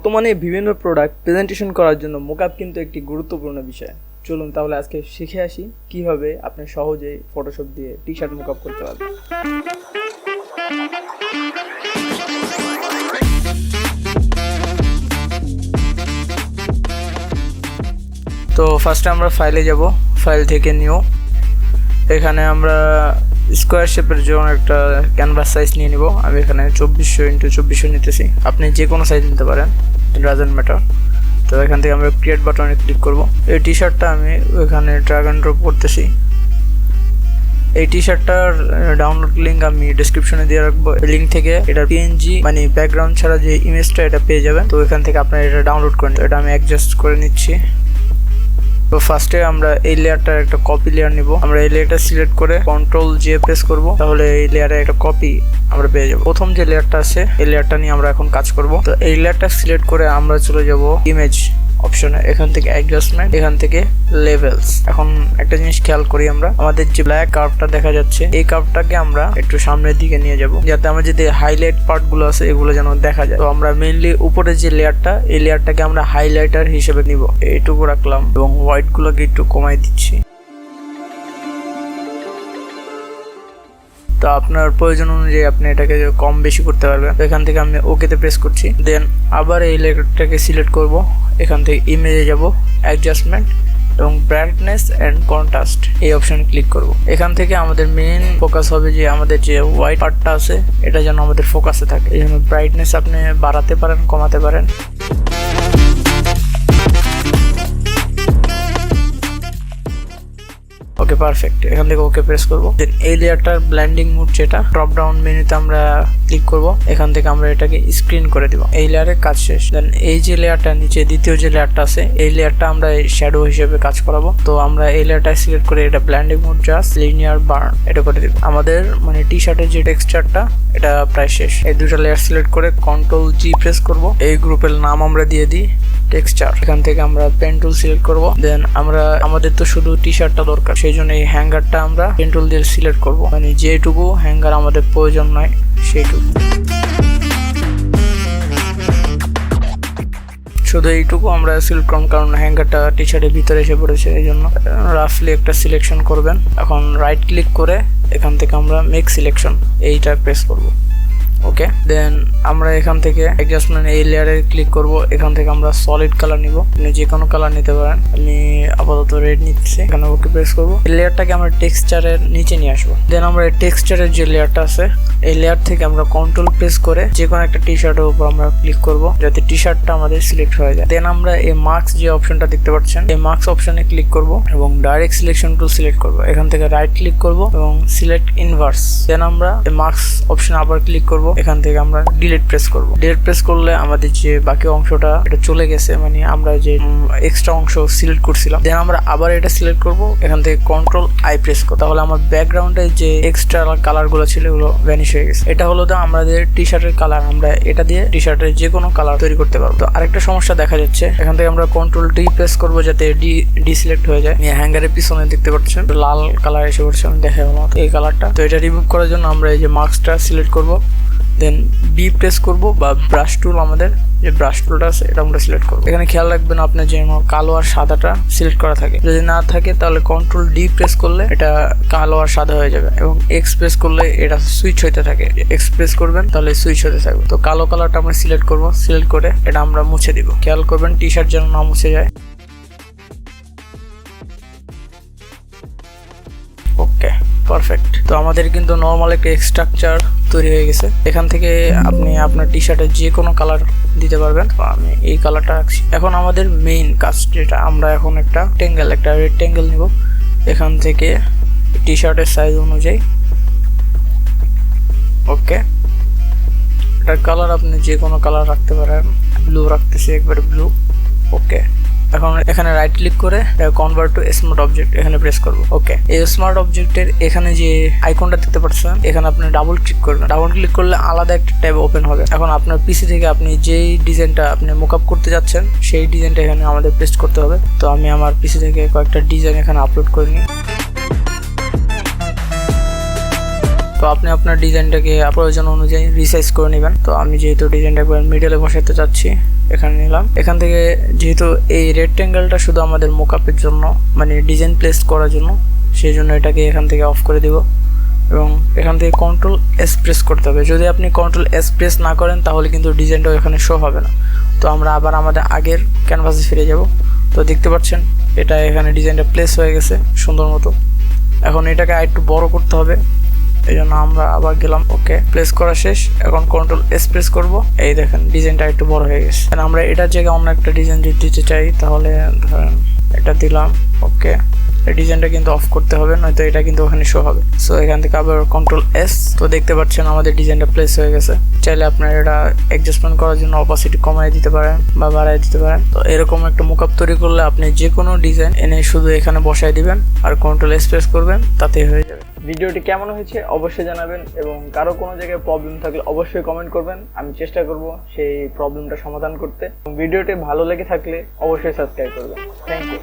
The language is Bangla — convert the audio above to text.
বর্তমানে বিভিন্ন প্রোডাক্ট প্রেজেন্টেশন করার জন্য মোকআপ কিন্তু একটি গুরুত্বপূর্ণ বিষয়। চলুন তাহলে আজকে শিখে আসি কিভাবে আপনি সহজেই ফটোশপ দিয়ে টি শার্ট মোকআপ করতে পারবেন। তো ফার্স্টে আমরা ফাইলে যাব, ফাইল থেকে নিউ, এখানে আমরা স্কোয়ার শেপের জন্য একটা ক্যানভাস সাইজ নিয়ে নিব। আমি এখানে 2400x2400 নিতেছি, আপনি যে কোনো সাইজ নিতে পারেন, ডাজন্ট ম্যাটার। তো এখান থেকে আমরা ক্রিয়েট বাটনে ক্লিক করব। এই টি শার্টটা আমি ওইখানে ড্র্যাগ অ্যান্ড ড্রপ করতেছি। এই টি শার্টটার ডাউনলোড লিঙ্ক আমি ডেসক্রিপশনে দিয়ে রাখবো। এই লিঙ্ক থেকে এটা পিএনজি মানে ব্যাকগ্রাউন্ড ছাড়া যে ইমেজটা এটা পেয়ে যাবেন। তো এখান থেকে আপনারা এটা ডাউনলোড করে নিন। এটা আমি অ্যাডজাস্ট করে নিচ্ছি। তো ফার্স্টে আমরা এই লেয়ারটার একটা কপি লেয়ার নিব। আমরা এই লেয়ারটা সিলেক্ট করে Ctrl+J প্রেস করব, তাহলে এই লেয়ারের একটা কপি আমরা পেয়ে যাব। প্রথম যে লেয়ারটা আছে এই লেয়ারটা নিয়ে আমরা এখন কাজ করব। তো এই লেয়ারটা সিলেক্ট করে আমরা চলে যাব ইমেজ অপশনে, এখান থেকে অ্যাডজাস্টমেন্ট, এখান থেকে লেভেলস। এখন একটা জিনিস খেয়াল করি, আমরা আমাদের যে ব্ল্যাক কার্ভটা দেখা যাচ্ছে এই কার্ভটাকে আমরা একটু সামনের দিকে নিয়ে যাব, যাতে আমরা যদি হাইলাইট পার্টগুলো আছে এগুলো যেন দেখা যায়। তো আমরা মেইনলি উপরে যে লেয়ারটা এই লেয়ারটাকে আমরা হাইলাইটার হিসেবে নিব, এইটুকু রাখলাম এবং হোয়াইট গুলোকে একটু কমাই দিচ্ছি। তো আপনার প্রয়োজন অনুযায়ী আপনি এটাকে কম বেশি করতে পারবেন। এখান থেকে আমি ওকেতে প্রেস করছি, দেন আবার এই লেয়ারটাকে সিলেক্ট করব, এখান থেকে ইমেজে যাব, অ্যাডজাস্টমেন্ট এবং ব্রাইটনেস অ্যান্ড কন্ট্রাস্ট এই অপশনে ক্লিক করব। এখান থেকে আমাদের মেইন ফোকাস হবে যে আমাদের যে হোয়াইট পার্টটা আছে এটা যেন আমাদের ফোকাসে থাকে। এই জন্য ব্রাইটনেস আপনি বাড়াতে পারেন, কমাতে পারেন। ওকে, পারফেক্ট। এখান থেকে ওকে প্রেস করব। দেন এই লেয়ারটার ব্লেন্ডিং মোড যেটা ড্রপ ডাউন মেনুতে আমরা ক্লিক করব, এখান থেকে আমরা এটাকে স্ক্রিন করে দিব। এই লেয়ারের কাজ শেষ। দেন এই যে লেয়ারটা নিচে দ্বিতীয় যে লেয়ারটা আছে এই লেয়ারটা আমরা শ্যাডো হিসেবে কাজ করাবো। তো আমরা এই লেয়ারটা সিলেক্ট করে এটা blending mode just linear burn এটা করে দিব। আমাদের মানে টি শার্টের যে টেক্সচারটা এটা প্রায় শেষ। এই দুটো লেয়ার সিলেক্ট করে Ctrl+G প্রেস করব। এই গ্রুপের নাম আমরা দিয়ে দিই টেক্সচার। এখান থেকে আমরা পেন টুল সিলেক্ট করব। দেন আমাদের তো শুধু টি শার্টটা দরকার, সেই জন্য এই হ্যাঙ্গারটা আমরা পেন টুল দিয়ে সিলেক্ট করব, মানে যেটুকু হ্যাঙ্গার আমাদের প্রয়োজন নয় সেইটুকু, শুধু এইটুকু আমরা সিলেক্ট করব, কারণ হ্যাঙ্গারটা টি শার্টের ভিতরে এসে পড়েছে। এই জন্য রাফলি একটা সিলেকশন করবেন। এখন রাইট ক্লিক করে এখান থেকে আমরা মেক সিলেকশন এইটা প্রেস করব। ওকে, দেন আমরা এখান থেকে অ্যাডজাস্টমেন্ট এই লেয়ারে ক্লিক করব। এখান থেকে আমরা সলিড কালার নিব, আপনি যে কোনো কালার নিতে পারেন। আমি আপাতত রেড নিচ্ছি, এখানে ওকে প্রেস করব। এই লেয়ারটাকে আমরা টেক্সচারের নিচে নিয়ে আসবো। দেন আমরা এই টেক্সচারের যে লেয়ারটা আছে এই লেয়ার থেকে আমরা কন্ট্রোল প্রেস করে যে কোনো একটা টি শার্টের উপর আমরা ক্লিক করব, যাতে টি শার্টটা আমাদের সিলেক্ট হয়ে যায়। দেন আমরা এই মার্কস যে অপশনটা দেখতে পাচ্ছেন এই মার্কস অপশনে ক্লিক করব এবং ডাইরেক্ট সিলেকশন টুল সিলেক্ট করব। এখান থেকে রাইট ক্লিক করব এবং সিলেক্ট ইনভার্স। দেন আমরা এই মার্কস অপশনে আবার ক্লিক করব, এখান থেকে আমরা ডিলিট প্রেস করব। ডিলিট প্রেস করলে আমাদের যে বাকি অংশটা এটা চলে গেছে, মানে আমরা যে এক্সট্রা অংশ সিলেক্ট করছিলাম। দেন আমরা আবার এটা সিলেক্ট করব, এখান থেকে Ctrl+I প্রেস করব। তাহলে আমার ব্যাকগ্রাউন্ডে যে এক্সট্রা কালার গুলো ছিল এগুলো ভ্যানিশ হয়ে গেছে। এটা হলো আমাদের টি শার্টের কালার, আমরা এটা দিয়ে টি শার্টের যে কোনো কালার তৈরি করতে পারবো। তো আরেকটা সমস্যা দেখা যাচ্ছে, এখান থেকে আমরা Ctrl+D প্রেস করব যাতে ডি সিলেক্ট হয়ে যায়। হ্যাঙ্গারের পিছনে দেখতে পাচ্ছেন লাল কালার এসে পড়ছে, আমি দেখে হলো এই কালারটা। তো এটা রিমুভ করার জন্য আমরা এই যে মার্কসটা সিলেক্ট করব, দেন বি প্রেস করব বা ব্রাশ টুল, আমাদের যে ব্রাশ টুলটা আছে এটা আমরা সিলেক্ট করব। এখানে খেয়াল রাখবেন আপনার যেন কালো আর সাদাটা সিলেক্ট করা থাকে, যদি না থাকে তাহলে Ctrl+D প্রেস করলে এটা কালো আর সাদা হয়ে যাবে এবং এক্স প্রেস করলে এটা সুইচ হইতে থাকে। এক্স প্রেস করবেন তাহলে সুইচ হতে থাকবে। তো কালো কালারটা আমরা সিলেক্ট করব, সিলেক্ট করে এটা আমরা মুছে দিব। খেয়াল করবেন টি শার্ট যেন না মুছে যায়। ওকে, পারফেক্ট। তো আমাদের কিন্তু নর্মাল একটা স্ট্রাকচার তৈরি হয়ে গেছে। এখান থেকে আপনি আপনার টি শার্টের যে কোনো কালার দিতে পারবেন। আমি এই কালারটা রাখছি। এখন আমাদের মেইন কাজ যেটা, আমরা এখন একটা রেক্টেঙ্গেল নিব। এখান থেকে টি শার্টের সাইজ অনুযায়ী ওকে, এটার কালার আপনি যে কোনো কালার রাখতে পারেন। ব্লু রাখতেছি, একবারে ব্লু। ওকে, এখন এখানে রাইট ক্লিক করে কনভার্ট টু স্মার্ট অবজেক্ট এখানে প্রেস করব। ওকে, এই স্মার্ট অবজেক্টের এখানে যে আইকনটা দেখতে পাচ্ছেন এখানে আপনি ডাবল ক্লিক করবেন। ডাবল ক্লিক করলে আলাদা একটা ট্যাব ওপেন হবে। এখন আপনার পিসি থেকে আপনি যেই ডিজাইনটা আপনি মোকআপ করতে যাচ্ছেন সেই ডিজাইনটা এখানে আমাদের পেস্ট করতে হবে। তো আমি আমার পিসি থেকে কয়েকটা ডিজাইন এখানে আপলোড করে নিই। তো আপনি আপনার ডিজাইনটাকে প্রয়োজন অনুযায়ী রিসাইজ করে নেবেন। তো আমি যেহেতু ডিজাইনটা একবার মিডলে বসাতে চাচ্ছি, এখানে নিলাম। এখান থেকে যেহেতু এই রেক্ট্যাঙ্গেলটা শুধু আমাদের মোকআপের জন্য, মানে ডিজাইন প্লেস করার জন্য, সেই জন্য এটাকে এখান থেকে অফ করে দেব এবং এখান থেকে কন্ট্রোল এস প্রেস করতে হবে। যদি আপনি কন্ট্রোল এস প্রেস না করেন তাহলে কিন্তু ডিজাইনটা এখানে শো হবে না। তো আমরা আবার আমাদের আগের ক্যানভাসে ফিরে যাব। তো দেখতে পাচ্ছেন এটা এখানে ডিজাইনটা প্লেস হয়ে গেছে সুন্দর মতো। এখন এটাকে আরেকটু বড় করতে হবে, এই জন্য আমরা আবার গেলাম। ওকে, প্লেস করা শেষ। এখন কন্ট্রোল এস প্রেস করব। এই দেখেন ডিজাইনটা একটু বড় হয়ে গেছে। আমরা এটার জায়গায় অন্য একটা ডিজাইন যদি দিতে চাই তাহলে ধরেন এটা দিলাম। ওকে, এই ডিজাইনটা কিন্তু অফ করতে হবে, নয়তো এটা কিন্তু ওখানে শো হবে। সো এখান থেকে আবার কন্ট্রোল এস। তো দেখতে পাচ্ছেন আমাদের ডিজাইনটা প্লেস হয়ে গেছে। চাইলে আপনার এটা অ্যাডজাস্টমেন্ট করার জন্য অপাসিটি কমায় দিতে পারেন বা বাড়ায় দিতে পারেন। তো এরকম একটা মোকআপ তৈরি করলে আপনি যে কোনো ডিজাইন এনে শুধু এখানে বসায় দিবেন আর কন্ট্রোল এস প্রেস করবেন, তাতেই হয়ে যাবে। ভিডিওটি কেমন হয়েছে অবশ্যই জানাবেন এবং কারো কোনো জায়গায় প্রবলেম থাকলে অবশ্যই কমেন্ট করবেন। আমি চেষ্টা করব সেই প্রবলেমটা সমাধান করতে। ভিডিওটি ভালো লেগে থাকলে অবশ্যই সাবস্ক্রাইব করবেন। Thank you.